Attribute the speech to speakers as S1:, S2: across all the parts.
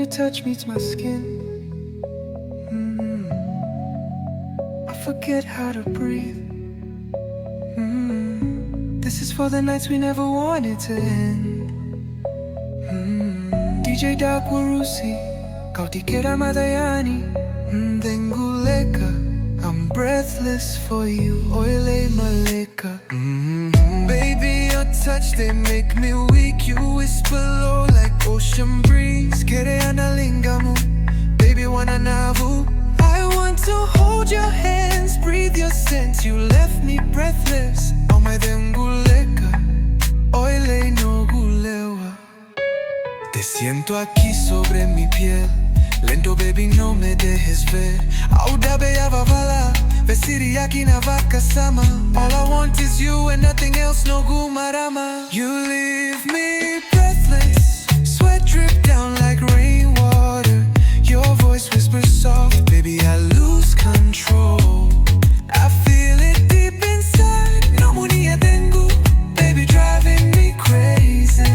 S1: your touch meets my skin, I forget how to breathe. This is for the nights we never wanted to end. DJ Warusi, kau di kira madayani. Cegu Leka, I'm breathless for you. Oile maleka. Baby, your touch, they make me weak. You whisper low like ocean breeze. Kere analingamu, baby wana navu. I want to hold your hands, breathe your scent. You left me breathless. Oh my Cegu Leka, oile no gulewa. Te siento aquí sobre mi piel. Lento baby, no me dejes ver. Auda bella vavala, vesiri aquí na vaca sama. All I want is you and nothing else, no gumarama. You leave me breathless, sweat drip down like rainwater. Your voice whispers soft, baby I lose control. I feel it deep inside, no munia tengo, baby driving me crazy.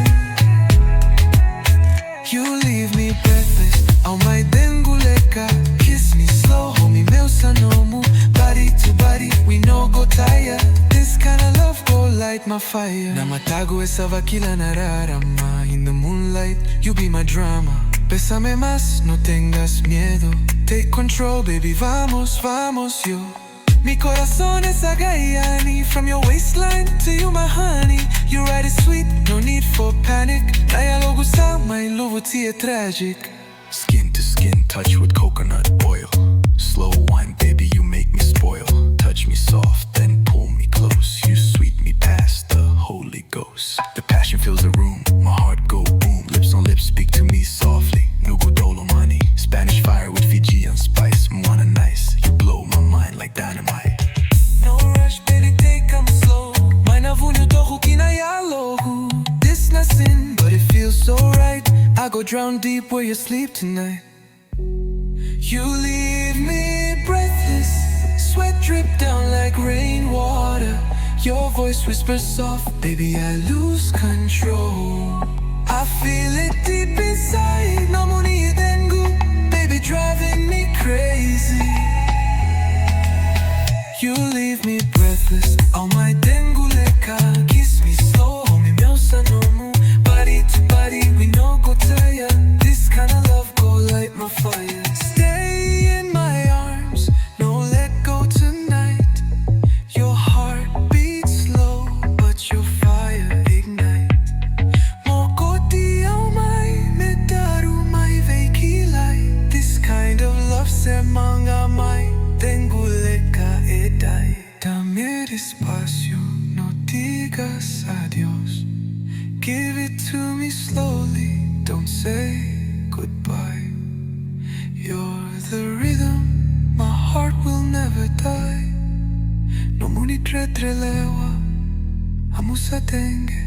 S1: You leave me breathless, oh my Cegu Leka. Kiss me slow, hold me meu sanomu. Body to body, we no go tire. This kind of love go light my fire. Namatago esa vakila nararama. In the moonlight, you be my drama. Bésame más, no tengas miedo. Take control, baby, vamos, vamos, yo. Mi corazón es agayani. From your waistline to you, my honey. You ride it sweet, no need for panic. Dialogue sa my loyalty is tragic.
S2: Skin to skin, touch with coconut oil. Slow wine, baby, you make me spoil. Touch me soft, then pull me close. You sweet me past the Holy Ghost. The passion fills the room, my heart go boom. Lips on lips, speak to me softly. Nugu dolo money, Spanish fire with Fijian spice. Mwana nice, you blow my mind like dynamite.
S1: No rush, baby, take 'em slow. Mina vunyo tohu kinayalogu. This nothing, but it feels so right. I go drown deep where you sleep tonight. You leave me breathless, sweat drip down like rainwater. Your voice whispers soft, baby I lose control. I feel it deep inside, no money tengu, baby driving me crazy. You leave me breathless, oh my Cegu Leka. Kiss me slow, hold me meu sanomu. Body to body, we no go tire. This kind of love go light my fire. Stay in my arms, no let go tonight. Your heart beats slow, but your fire ignite. Mokoti au mai, medaru mai veikilai. This kind of love se manga mai. Cegu Leka edai. Dame despacio, no digas adiós. Give it to me slowly, don't say goodbye. You're the rhythm, my heart will never die. No muni tretrelewa, amusa tenge.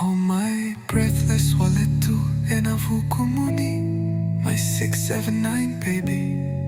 S1: Oh my breathless wallet tu enavukumuni. My 679 baby.